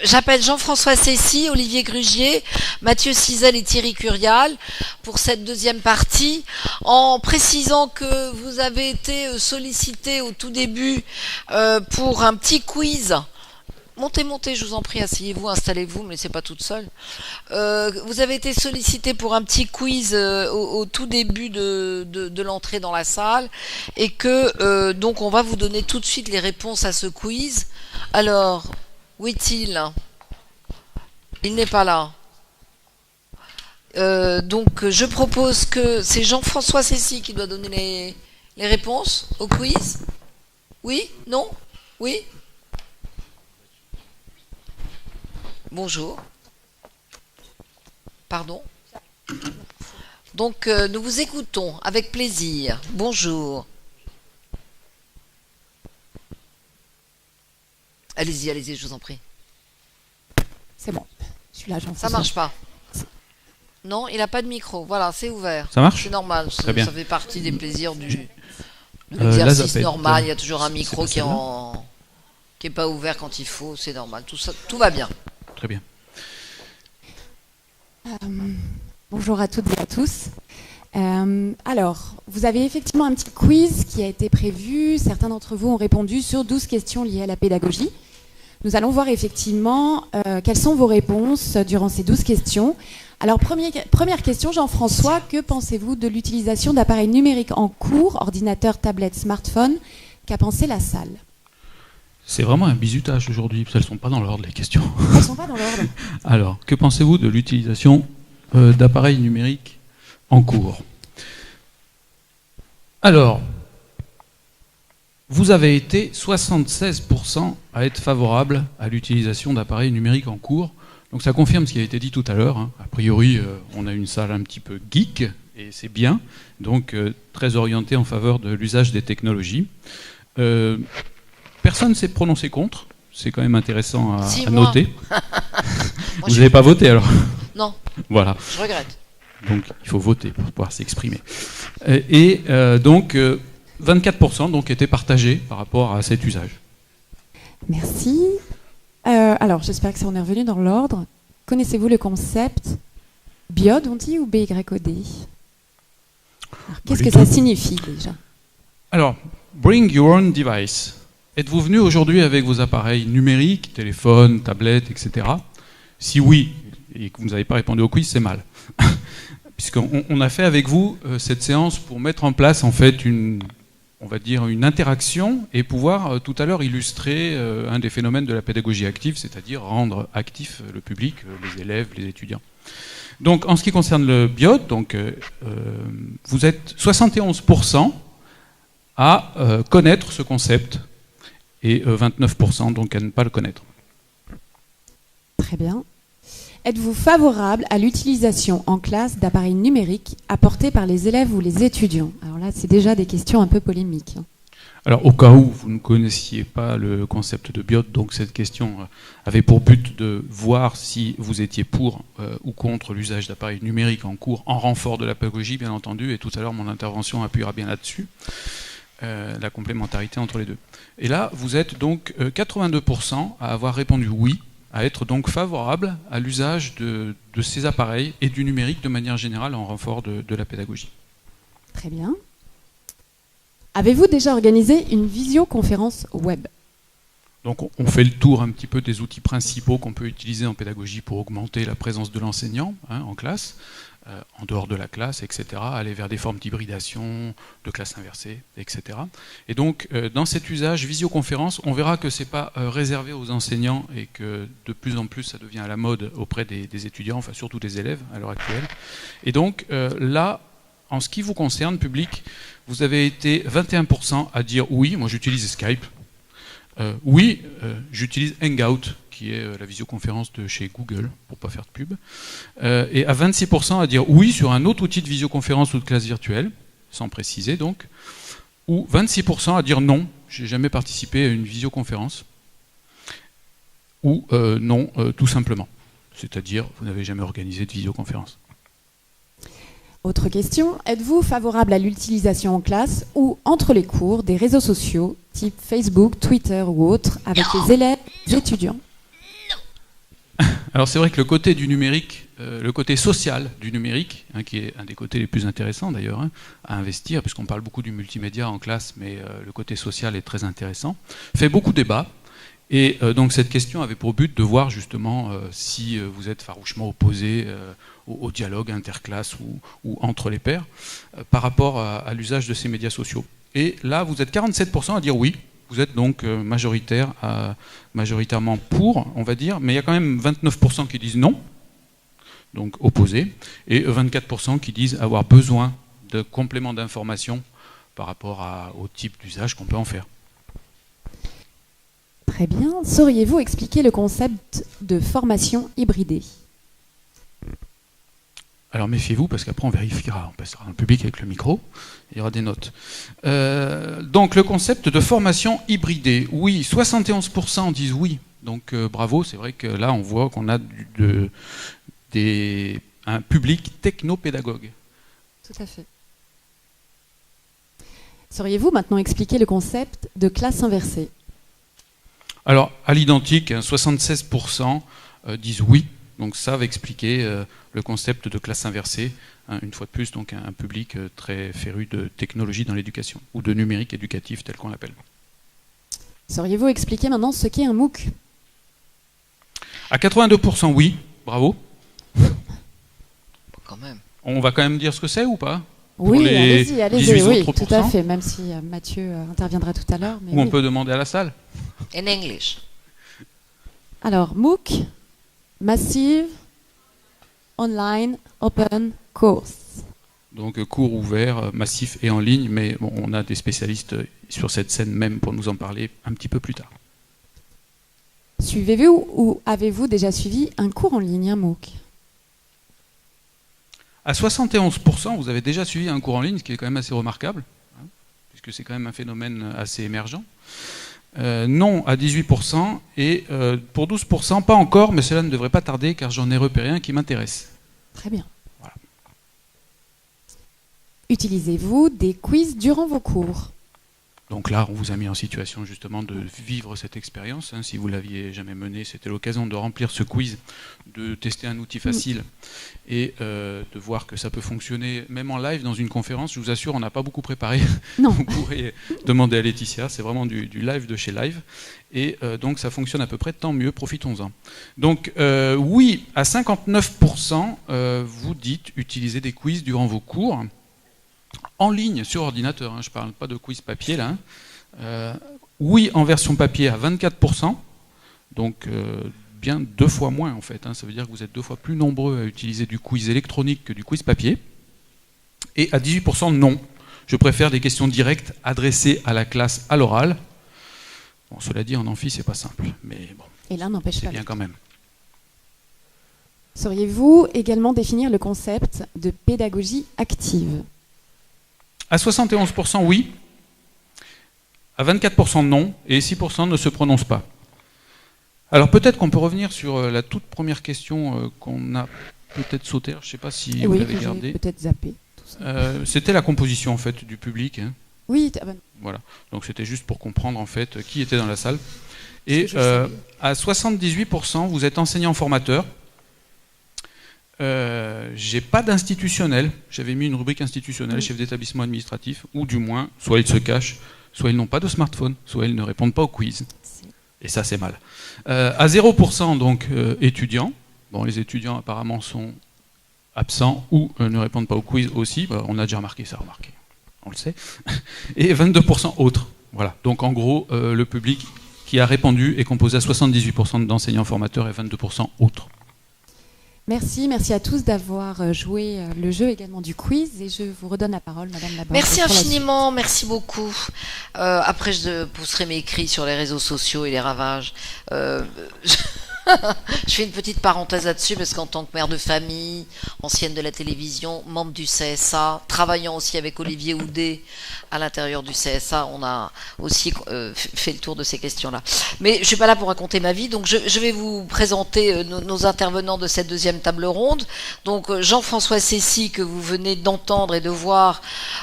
J'appelle Jean-François Cessy, Olivier Grugier, Mathieu Cizel et Thierry Curial pour cette deuxième partie, en précisant que vous avez été sollicité au tout début pour un petit quiz. Montez, je vous en prie, asseyez-vous, installez-vous, ne me laissez pas toute seule. Vous avez été sollicité pour un petit quiz au tout début de l'entrée dans la salle, et que donc on va vous donner tout de suite les réponses à ce quiz. Alors, où est-il? Il n'est pas là. Donc je propose que c'est Jean-François Cessy qui doit donner les réponses au quiz. Oui? Non? Oui? Bonjour. Pardon? Donc nous vous écoutons avec plaisir. Bonjour. Allez-y, je vous en prie. C'est bon, je suis là, Jean-François. Ça marche pas. Non, il n'a pas de micro. Voilà, c'est ouvert. Ça marche? C'est normal. Très bien. Ça fait partie des plaisirs de l'exercice normal. Il y a toujours un micro qui est pas ouvert quand il faut. C'est normal. Tout va bien. Très bien. Bonjour à toutes et à tous. Alors, vous avez effectivement un petit quiz qui a été prévu. Certains d'entre vous ont répondu sur 12 questions liées à la pédagogie. Nous allons voir effectivement quelles sont vos réponses durant ces 12 questions. Alors, première question, Jean-François, que pensez-vous de l'utilisation d'appareils numériques en cours, ordinateur, tablette, smartphone? Qu'a pensé la salle? C'est vraiment un bizutage aujourd'hui, parce qu'elles ne sont pas dans l'ordre, les questions. Elles ne sont pas dans l'ordre. Alors, que pensez-vous de l'utilisation d'appareils numériques en cours? Alors, vous avez été 76% à être favorable à l'utilisation d'appareils numériques en cours. Donc ça confirme ce qui a été dit tout à l'heure. A priori, on a une salle un petit peu geek, et c'est bien. Donc très orientée en faveur de l'usage des technologies. Personne ne s'est prononcé contre. C'est quand même intéressant à noter. Vous n'avez pas voté alors? Non. Voilà. Je regrette. Donc il faut voter pour pouvoir s'exprimer. Et donc 24% donc étaient partagés par rapport à cet usage. Merci. Alors j'espère que ça en est revenu dans l'ordre. Connaissez-vous le concept BYOD, on dit, ou BYOD? Qu'est-ce que ça signifie déjà? Alors, Bring Your Own Device. Êtes-vous venu aujourd'hui avec vos appareils numériques, téléphone, tablette, etc. Si oui, et que vous n'avez pas répondu au quiz, c'est mal. Puisqu'on a fait avec vous cette séance pour mettre en place en fait une interaction et pouvoir tout à l'heure illustrer un des phénomènes de la pédagogie active, c'est-à-dire rendre actif le public, les élèves, les étudiants. Donc en ce qui concerne le BYOD, donc, vous êtes 71% à connaître ce concept et 29% donc à ne pas le connaître. Très bien. Êtes-vous favorable à l'utilisation en classe d'appareils numériques apportés par les élèves ou les étudiants? Alors là, c'est déjà des questions un peu polémiques. Alors, au cas où vous ne connaissiez pas le concept de BYOD, donc cette question avait pour but de voir si vous étiez pour ou contre l'usage d'appareils numériques en cours, en renfort de la pédagogie, bien entendu, et tout à l'heure, mon intervention appuiera bien là-dessus, la complémentarité entre les deux. Et là, vous êtes donc 82% à avoir répondu oui, à être donc favorable à l'usage de ces appareils et du numérique de manière générale en renfort de la pédagogie. Très bien. Avez-vous déjà organisé une visioconférence web? Donc on fait le tour un petit peu des outils principaux qu'on peut utiliser en pédagogie pour augmenter la présence de l'enseignant en classe, en dehors de la classe, etc., aller vers des formes d'hybridation, de classe inversée, etc. Et donc, dans cet usage visioconférence, on verra que ce n'est pas réservé aux enseignants et que de plus en plus, ça devient à la mode auprès des étudiants, enfin surtout des élèves à l'heure actuelle. Et donc, là, en ce qui vous concerne, public, vous avez été 21% à dire oui, moi j'utilise Skype. Oui, j'utilise Hangout, qui est la visioconférence de chez Google, pour ne pas faire de pub, et à 26% à dire oui sur un autre outil de visioconférence ou de classe virtuelle, sans préciser donc, ou 26% à dire non, j'ai jamais participé à une visioconférence, ou non, tout simplement, c'est-à-dire vous n'avez jamais organisé de visioconférence. Autre question, êtes-vous favorable à l'utilisation en classe ou entre les cours des réseaux sociaux, type Facebook, Twitter ou autres, avec les élèves et les étudiants? Alors c'est vrai que le côté du numérique, le côté social du numérique, qui est un des côtés les plus intéressants d'ailleurs à investir, puisqu'on parle beaucoup du multimédia en classe, mais le côté social est très intéressant, fait beaucoup débat. Et donc cette question avait pour but de voir justement si vous êtes farouchement opposé au dialogue interclasse ou entre les pairs par rapport à l'usage de ces médias sociaux. Et là, vous êtes 47% à dire oui. Vous êtes donc majoritairement pour, on va dire, mais il y a quand même 29% qui disent non, donc opposé, et 24% qui disent avoir besoin de compléments d'information par rapport au type d'usage qu'on peut en faire. Très bien. Sauriez-vous expliquer le concept de formation hybridée ? Alors méfiez-vous, parce qu'après on vérifiera, on passera dans le public avec le micro, il y aura des notes. Donc le concept de formation hybridée, oui, 71% disent oui, donc bravo, c'est vrai que là on voit qu'on a un public technopédagogue. Tout à fait. Sauriez-vous maintenant expliquer le concept de classe inversée ? Alors à l'identique, 76% disent oui. Donc ça va expliquer le concept de classe inversée, une fois de plus, donc un public très féru de technologie dans l'éducation, ou de numérique éducatif tel qu'on l'appelle. Sauriez-vous expliquer maintenant ce qu'est un MOOC ? À 82% oui, bravo. Quand même. On va quand même dire ce que c'est ou pas ? Oui, allez-y, oui, autres tout à fait, même si Mathieu interviendra tout à l'heure. Ou on peut demander à la salle. In English. Alors, MOOC, Massive Online Open Course. Donc cours ouvert, massif et en ligne, mais bon, on a des spécialistes sur cette scène même pour nous en parler un petit peu plus tard. Suivez-vous ou avez-vous déjà suivi un cours en ligne, un MOOC ? À 71%, vous avez déjà suivi un cours en ligne, ce qui est quand même assez remarquable, puisque c'est quand même un phénomène assez émergent. Non à 18% et pour 12%, pas encore, mais cela ne devrait pas tarder car j'en ai repéré un qui m'intéresse. Très bien. Voilà. Utilisez-vous des quiz durant vos cours ? Donc là, on vous a mis en situation justement de vivre cette expérience. Si vous ne l'aviez jamais menée, c'était l'occasion de remplir ce quiz, de tester un outil facile et de voir que ça peut fonctionner même en live dans une conférence. Je vous assure, on n'a pas beaucoup préparé. Non. Vous pourrez demander à Laetitia, c'est vraiment du live de chez Live. Et donc ça fonctionne à peu près, tant mieux, profitons-en. Donc oui, à 59%, vous dites utiliser des quiz durant vos cours. En ligne, sur ordinateur, je ne parle pas de quiz papier là. Oui, en version papier à 24%, donc bien 2 fois moins en fait. Ça veut dire que vous êtes 2 fois plus nombreux à utiliser du quiz électronique que du quiz papier. Et à 18% non. Je préfère des questions directes adressées à la classe à l'oral. Bon, cela dit, en amphi, c'est pas simple, mais bon. Et l'un n'empêche pas c'est bien quand même. Sauriez-vous également définir le concept de pédagogie active ? À 71% oui, à 24% non, et 6% ne se prononcent pas. Alors peut-être qu'on peut revenir sur la toute première question qu'on a peut-être sautée, je ne sais pas si vous l'avez gardée. Peut-être zappé. C'était la composition en fait du public. Oui. Voilà. Donc c'était juste pour comprendre en fait qui était dans la salle. Et à 78%, vous êtes enseignant-formateur. J'ai pas d'institutionnel. J'avais mis une rubrique institutionnelle, chef d'établissement administratif, ou du moins, soit ils se cachent, soit ils n'ont pas de smartphone, soit ils ne répondent pas au quiz. Et ça, c'est mal. À 0%, donc, étudiants. Bon, les étudiants, apparemment, sont absents ou ne répondent pas au quiz aussi. On a déjà remarqué ça, on le sait. Et 22% autres. Voilà. Donc, en gros, le public qui a répondu est composé à 78% d'enseignants formateurs et 22% autres. Merci à tous d'avoir joué le jeu également du quiz et je vous redonne la parole, Madame Laborde. Merci infiniment, merci beaucoup. Après, je posterai mes cris sur les réseaux sociaux et les ravages. Je fais une petite parenthèse là-dessus parce qu'en tant que mère de famille, ancienne de la télévision, membre du CSA, travaillant aussi avec Olivier Houdet à l'intérieur du CSA, on a aussi fait le tour de ces questions-là. Mais je ne suis pas là pour raconter ma vie, donc je vais vous présenter nos intervenants de cette deuxième table ronde. Donc Jean-François Cessy, que vous venez d'entendre et de voir,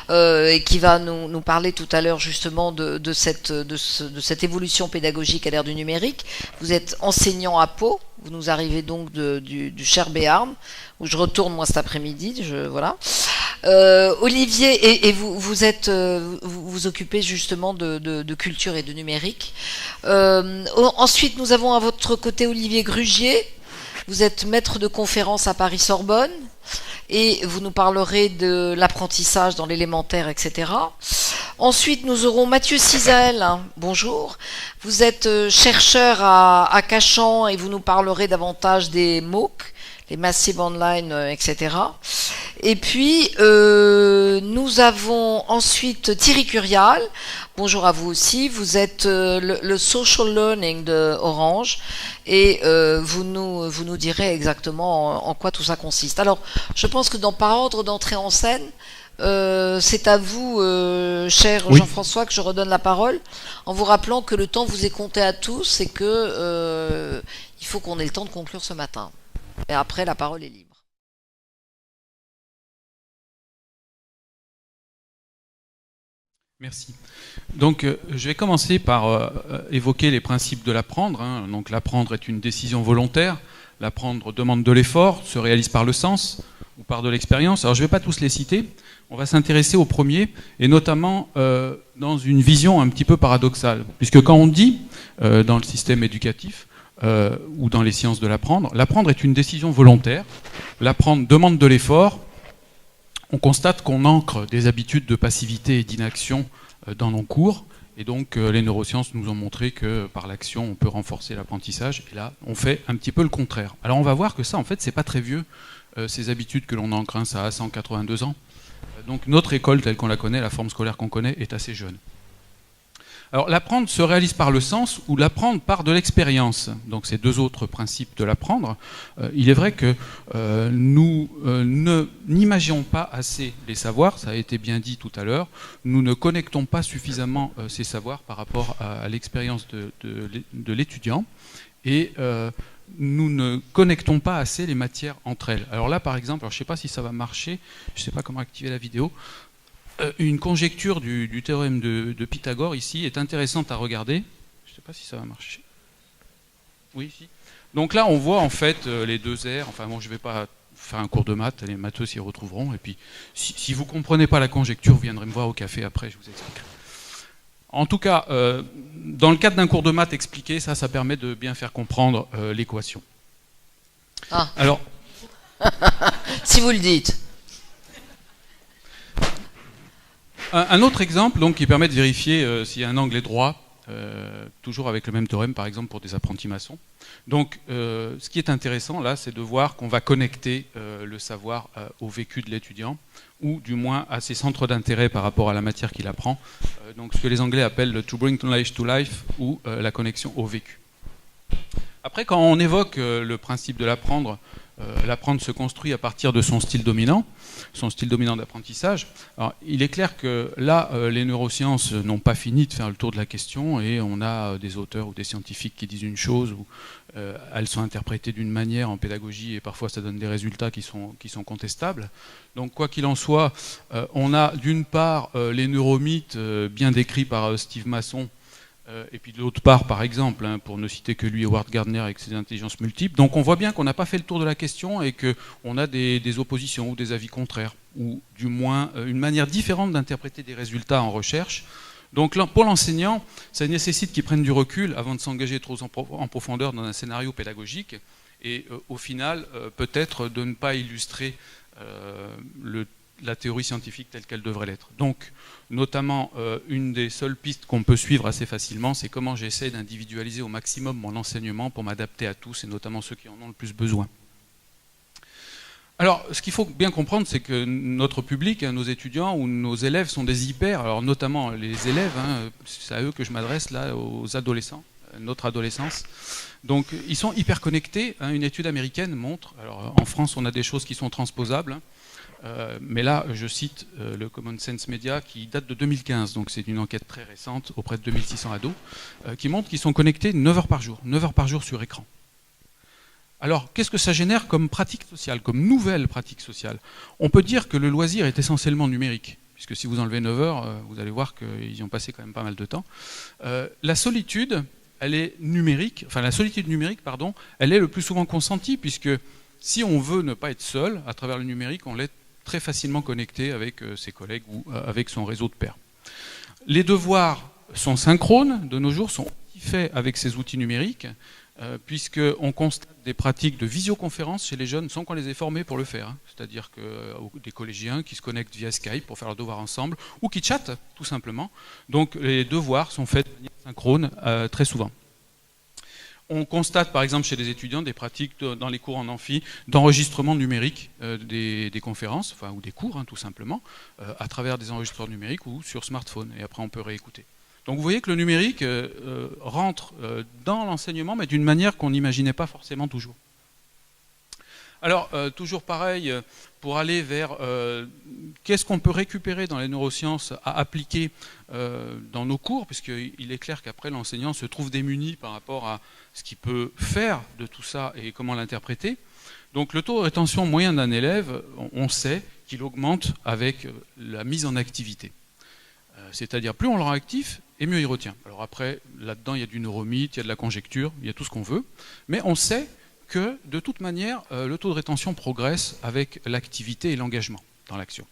et qui va nous parler tout à l'heure justement de cette évolution pédagogique à l'ère du numérique. Vous êtes enseignant à à Pau. Vous nous arrivez donc du cher Béarn, où je retourne moi cet après-midi. Voilà. Olivier, et vous êtes, vous occupez justement de culture et de numérique. Ensuite, nous avons à votre côté Olivier Grugier. Vous êtes maître de conférence à Paris-Sorbonne et vous nous parlerez de l'apprentissage dans l'élémentaire, etc. Ensuite, nous aurons Mathieu Cizel. Bonjour. Vous êtes chercheur à Cachan et vous nous parlerez davantage des MOOC, les Massive Online, etc. Et puis, nous avons ensuite Thierry Curial. Bonjour à vous aussi. Vous êtes le Social Learning de Orange et vous nous direz exactement en quoi tout ça consiste. Alors, je pense que par ordre d'entrée en scène, c'est à vous, cher Jean-François, que je redonne la parole, en vous rappelant que le temps vous est compté à tous et que il faut qu'on ait le temps de conclure ce matin. Et après, la parole est libre. Merci. Donc, je vais commencer par évoquer les principes de l'apprendre. Donc, l'apprendre est une décision volontaire. L'apprendre demande de l'effort, se réalise par le sens ou par de l'expérience. Alors, je ne vais pas tous les citer. On va s'intéresser au premier, et notamment dans une vision un petit peu paradoxale. Puisque quand on dit, dans le système éducatif, ou dans les sciences de l'apprendre est une décision volontaire. L'apprendre demande de l'effort. On constate qu'on ancre des habitudes de passivité et d'inaction dans nos cours. Et donc, les neurosciences nous ont montré que par l'action, on peut renforcer l'apprentissage. Et là, on fait un petit peu le contraire. Alors, on va voir que ça, en fait, c'est pas très vieux. Ces habitudes que l'on ancre, ça a 182 ans. Donc, notre école, telle qu'on la connaît, la forme scolaire qu'on connaît, est assez jeune. Alors, l'apprendre se réalise par le sens ou l'apprendre par de l'expérience. Donc, ces deux autres principes de l'apprendre. Il est vrai que nous n'imaginons pas assez les savoirs, ça a été bien dit tout à l'heure. Nous ne connectons pas suffisamment ces savoirs par rapport à l'expérience de l'étudiant. Et nous ne connectons pas assez les matières entre elles. Alors là, par exemple, je ne sais pas si ça va marcher, je ne sais pas comment activer la vidéo. Une conjecture du théorème de Pythagore ici est intéressante à regarder. Je ne sais pas si ça va marcher. Oui, si. Donc là, on voit en fait les deux R. Enfin bon, je ne vais pas faire un cours de maths, les matheux s'y retrouveront. Et puis, si vous ne comprenez pas la conjecture, vous viendrez me voir au café après, je vous expliquerai. En tout cas, dans le cadre d'un cours de maths expliqué, ça permet de bien faire comprendre l'équation. Ah. Alors, si vous le dites. Un autre exemple donc, qui permet de vérifier si un angle est droit, toujours avec le même théorème par exemple pour des apprentis maçons. Donc ce qui est intéressant là, c'est de voir qu'on va connecter le savoir au vécu de l'étudiant, ou du moins à ses centres d'intérêt par rapport à la matière qu'il apprend. Donc ce que les Anglais appellent le to bring knowledge to life, ou la connexion au vécu. Après, quand on évoque le principe de l'apprendre, l'apprendre se construit à partir de son style dominant d'apprentissage. Alors, il est clair que là, les neurosciences n'ont pas fini de faire le tour de la question, et on a des auteurs ou des scientifiques qui disent une chose, ou elles sont interprétées d'une manière en pédagogie, et parfois ça donne des résultats qui sont contestables. Donc quoi qu'il en soit, on a d'une part les neuromythes bien décrits par Steve Masson, et puis de l'autre part, par exemple, pour ne citer que lui, Howard Gardner avec ses intelligences multiples. Donc on voit bien qu'on n'a pas fait le tour de la question et qu'on a des oppositions ou des avis contraires, ou du moins une manière différente d'interpréter des résultats en recherche. Donc pour l'enseignant, ça nécessite qu'il prenne du recul avant de s'engager trop en profondeur dans un scénario pédagogique, et au final, peut-être de ne pas illustrer la théorie scientifique telle qu'elle devrait l'être. Donc, notamment, une des seules pistes qu'on peut suivre assez facilement, c'est comment j'essaie d'individualiser au maximum mon enseignement pour m'adapter à tous, et notamment ceux qui en ont le plus besoin. Alors, ce qu'il faut bien comprendre, c'est que notre public, nos étudiants ou nos élèves sont des hyper, alors notamment les élèves, c'est à eux que je m'adresse là, aux adolescents, notre adolescence. Donc, ils sont hyper connectés. Une étude américaine montre, alors en France, on a des choses qui sont transposables, mais là, je cite le Common Sense Media qui date de 2015, donc c'est une enquête très récente auprès de 2600 ados, qui montre qu'ils sont connectés 9 heures par jour sur écran. Alors, qu'est-ce que ça génère comme pratique sociale, comme nouvelle pratique sociale? On peut dire que le loisir est essentiellement numérique, puisque si vous enlevez 9 heures, vous allez voir qu'ils y ont passé quand même pas mal de temps. La solitude elle est numérique, enfin la solitude numérique, pardon, elle est le plus souvent consentie, puisque si on veut ne pas être seul, à travers le numérique, on l'est très facilement connecté avec ses collègues ou avec son réseau de pairs. Les devoirs sont synchrones, de nos jours, sont faits avec ces outils numériques, puisqu'on constate des pratiques de visioconférence chez les jeunes sans qu'on les ait formés pour le faire. C'est-à-dire que des collégiens qui se connectent via Skype pour faire leurs devoirs ensemble, ou qui chattent, tout simplement. Donc les devoirs sont faits de manière synchrone très souvent. On constate par exemple chez les étudiants des pratiques dans les cours en amphi d'enregistrement numérique des conférences, enfin, ou des cours tout simplement, à travers des enregistreurs numériques ou sur smartphone, et après on peut réécouter. Donc vous voyez que le numérique rentre dans l'enseignement, mais d'une manière qu'on n'imaginait pas forcément toujours. Alors, toujours pareil, pour aller vers qu'est-ce qu'on peut récupérer dans les neurosciences à appliquer dans nos cours, puisqu'il est clair qu'après l'enseignant se trouve démuni par rapport à ce qu'il peut faire de tout ça et comment l'interpréter. Donc le taux de rétention moyen d'un élève, on sait qu'il augmente avec la mise en activité. C'est-à-dire plus on le rend actif, et mieux il retient. Alors après, là-dedans, il y a du neuromythe, il y a de la conjecture, il y a tout ce qu'on veut, mais on sait que de toute manière, le taux de rétention progresse avec l'activité et l'engagement dans l'action.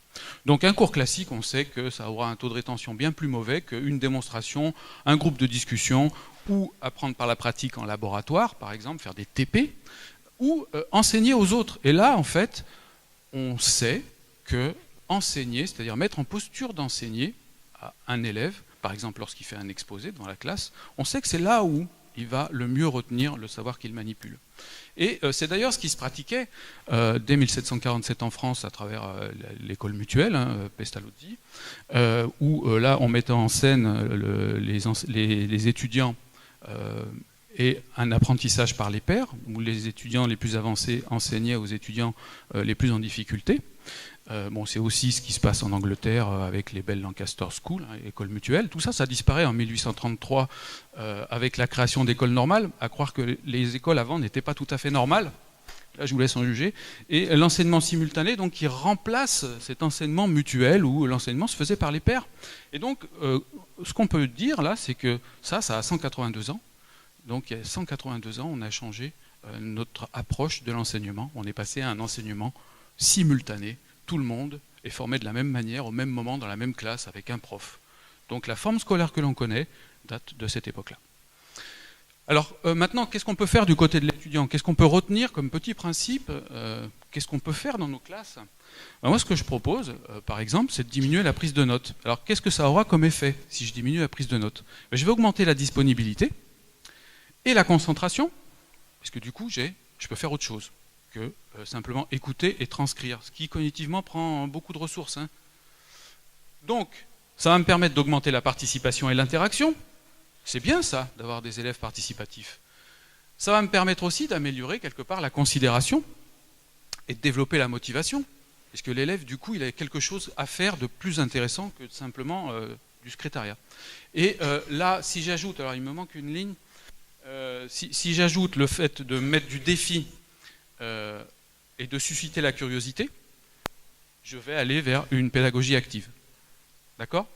Donc un cours classique, on sait que ça aura un taux de rétention bien plus mauvais qu'une démonstration, un groupe de discussion, ou apprendre par la pratique en laboratoire, par exemple, faire des TP, ou enseigner aux autres. Et là, en fait, on sait que enseigner, c'est-à-dire mettre en posture d'enseigner à un élève, par exemple lorsqu'il fait un exposé devant la classe, on sait que c'est là où il va le mieux retenir le savoir qu'il manipule. Et c'est d'ailleurs ce qui se pratiquait dès 1747 en France à travers l'école mutuelle, Pestalozzi, où là on mettait en scène les étudiants et un apprentissage par les pairs, où les étudiants les plus avancés enseignaient aux étudiants les plus en difficulté. Bon, c'est aussi ce qui se passe en Angleterre avec les belles Lancaster School, écoles mutuelles. Tout ça, ça disparaît en 1833 avec la création d'écoles normales, à croire que les écoles avant n'étaient pas tout à fait normales. Là, je vous laisse en juger. Et l'enseignement simultané, donc, qui remplace cet enseignement mutuel où l'enseignement se faisait par les pairs. Et donc, ce qu'on peut dire là, c'est que ça a 182 ans. Donc, il y a 182 ans, on a changé notre approche de l'enseignement. On est passé à un enseignement simultané. Tout le monde est formé de la même manière, au même moment, dans la même classe, avec un prof. Donc la forme scolaire que l'on connaît date de cette époque-là. Alors maintenant, qu'est-ce qu'on peut faire du côté de l'étudiant? Qu'est-ce qu'on peut retenir comme petit principe? Qu'est-ce qu'on peut faire dans nos classes? Ben moi, ce que je propose, par exemple, c'est de diminuer la prise de notes. Alors qu'est-ce que ça aura comme effet si je diminue la prise de notes? Ben, je vais augmenter la disponibilité et la concentration, puisque du coup, je peux faire autre chose que simplement écouter et transcrire, ce qui cognitivement prend beaucoup de ressources. Donc, ça va me permettre d'augmenter la participation et l'interaction. C'est bien ça, d'avoir des élèves participatifs. Ça va me permettre aussi d'améliorer quelque part la considération et de développer la motivation, puisque l'élève, du coup, il a quelque chose à faire de plus intéressant que simplement du secrétariat. Et là, si j'ajoute, alors il me manque une ligne, si j'ajoute le fait de mettre du défi et de susciter la curiosité, je vais aller vers une pédagogie active. D'accord?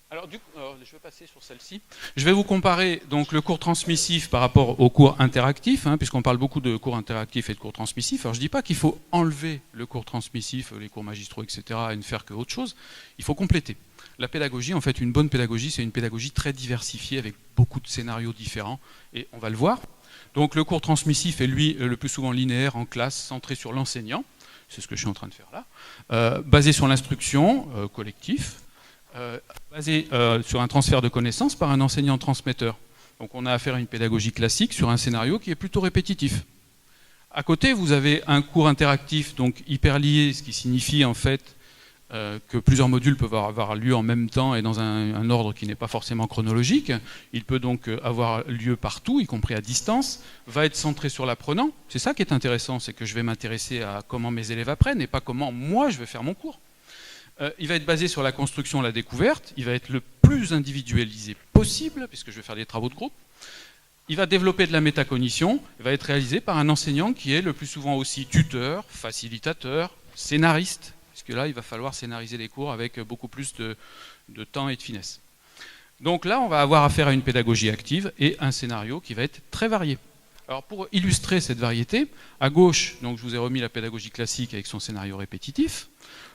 Alors, je vais passer sur celle-ci. Je vais vous comparer donc le cours transmissif par rapport au cours interactif, puisqu'on parle beaucoup de cours interactifs et de cours transmissifs. Alors, je ne dis pas qu'il faut enlever le cours transmissif, les cours magistraux, etc., et ne faire que autre chose. Il faut compléter. La pédagogie, en fait, une bonne pédagogie, c'est une pédagogie très diversifiée avec beaucoup de scénarios différents, et on va le voir. Donc le cours transmissif est, lui, le plus souvent linéaire, en classe, centré sur l'enseignant, c'est ce que je suis en train de faire là, basé sur l'instruction, collectif, basé sur un transfert de connaissances par un enseignant-transmetteur. Donc on a affaire à une pédagogie classique sur un scénario qui est plutôt répétitif. À côté, vous avez un cours interactif, donc hyper lié, ce qui signifie en fait que plusieurs modules peuvent avoir lieu en même temps et dans un ordre qui n'est pas forcément chronologique. Il peut donc avoir lieu partout, y compris à distance, va être centré sur l'apprenant. C'est ça qui est intéressant, c'est que je vais m'intéresser à comment mes élèves apprennent et pas comment moi je vais faire mon cours. Il va être basé sur la construction, la découverte, il va être le plus individualisé possible, puisque je vais faire des travaux de groupe. Il va développer de la métacognition, il va être réalisé par un enseignant qui est le plus souvent aussi tuteur, facilitateur, scénariste, puisque là, il va falloir scénariser les cours avec beaucoup plus de temps et de finesse. Donc là, on va avoir affaire à une pédagogie active et un scénario qui va être très varié. Alors pour illustrer cette variété, à gauche, donc, je vous ai remis la pédagogie classique avec son scénario répétitif.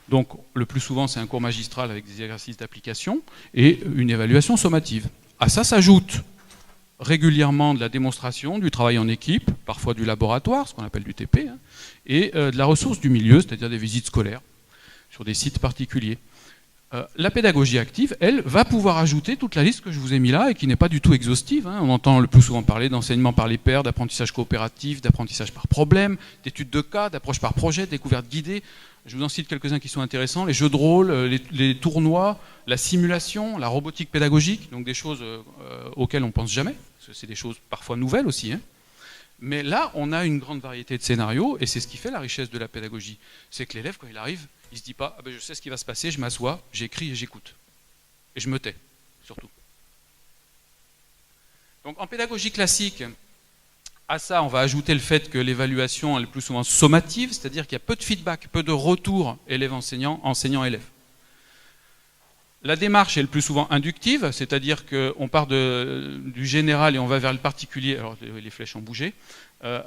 Donc le plus souvent, c'est un cours magistral avec des exercices d'application et une évaluation sommative. À ça s'ajoute régulièrement de la démonstration, du travail en équipe, parfois du laboratoire, ce qu'on appelle du TP, et de la ressource du milieu, c'est-à-dire des visites scolaires sur des sites particuliers. La pédagogie active, elle, va pouvoir ajouter toute la liste que je vous ai mis là et qui n'est pas du tout exhaustive. On entend le plus souvent parler d'enseignement par les pairs, d'apprentissage coopératif, d'apprentissage par problème, d'études de cas, d'approche par projet, de découverte guidée. Je vous en cite quelques-uns qui sont intéressants. Les jeux de rôle, les tournois, la simulation, la robotique pédagogique, donc des choses auxquelles on ne pense jamais. Parce que c'est des choses parfois nouvelles aussi. Mais là, on a une grande variété de scénarios et c'est ce qui fait la richesse de la pédagogie. C'est que l'élève, quand il arrive, il ne se dit pas ah ben, « je sais ce qui va se passer, je m'assois, j'écris et j'écoute. » Et je me tais, surtout. Donc en pédagogie classique, à ça, on va ajouter le fait que l'évaluation est le plus souvent sommative, c'est-à-dire qu'il y a peu de feedback, peu de retour élève-enseignant, enseignant-élève. La démarche est le plus souvent inductive, c'est-à-dire qu'on part du général et on va vers le particulier, alors les flèches ont bougé,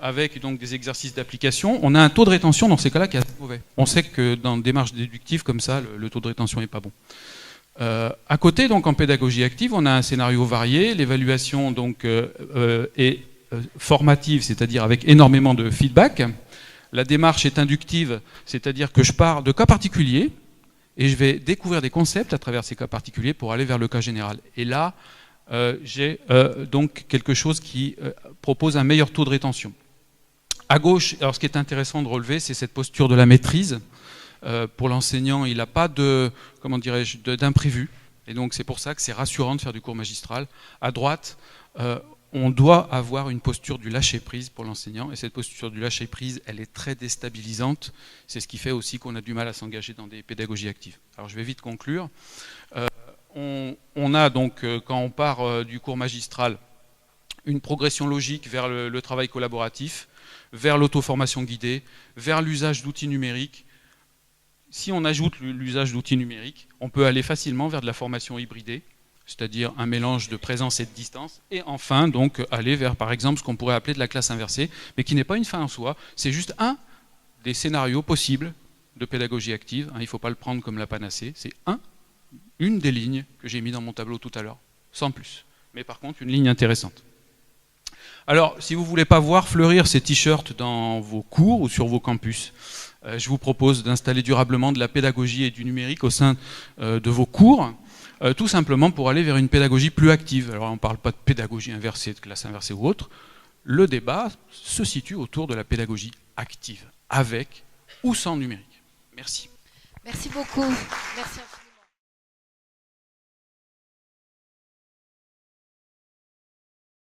avec donc des exercices d'application. On a un taux de rétention dans ces cas-là qui est assez mauvais. On sait que dans une démarche déductive comme ça, le taux de rétention n'est pas bon. À côté, donc en pédagogie active, on a un scénario varié, l'évaluation donc est formative, c'est-à-dire avec énormément de feedback. La démarche est inductive, c'est-à-dire que je pars de cas particuliers, et je vais découvrir des concepts à travers ces cas particuliers pour aller vers le cas général. Et là, j'ai donc quelque chose qui propose un meilleur taux de rétention. À gauche, alors ce qui est intéressant de relever, c'est cette posture de la maîtrise. Pour l'enseignant, il n'a pas de, comment dirais-je, d'imprévu. Et donc c'est pour ça que c'est rassurant de faire du cours magistral. À droite, on doit avoir une posture du lâcher-prise pour l'enseignant, et cette posture du lâcher-prise, elle est très déstabilisante. C'est ce qui fait aussi qu'on a du mal à s'engager dans des pédagogies actives. Alors je vais vite conclure. On a donc, quand on part du cours magistral, une progression logique vers le travail collaboratif, vers l'auto-formation guidée, vers l'usage d'outils numériques. Si on ajoute l'usage d'outils numériques, on peut aller facilement vers de la formation hybridée, c'est-à-dire un mélange de présence et de distance, et enfin donc aller vers par exemple ce qu'on pourrait appeler de la classe inversée, mais qui n'est pas une fin en soi, c'est juste un des scénarios possibles de pédagogie active, il ne faut pas le prendre comme la panacée, c'est une des lignes que j'ai mis dans mon tableau tout à l'heure, sans plus, mais par contre une ligne intéressante. Alors si vous ne voulez pas voir fleurir ces t-shirts dans vos cours ou sur vos campus, je vous propose d'installer durablement de la pédagogie et du numérique au sein de vos cours, tout simplement pour aller vers une pédagogie plus active. Alors on ne parle pas de pédagogie inversée, de classe inversée ou autre. Le débat se situe autour de la pédagogie active, avec ou sans numérique. Merci. Merci beaucoup. Merci.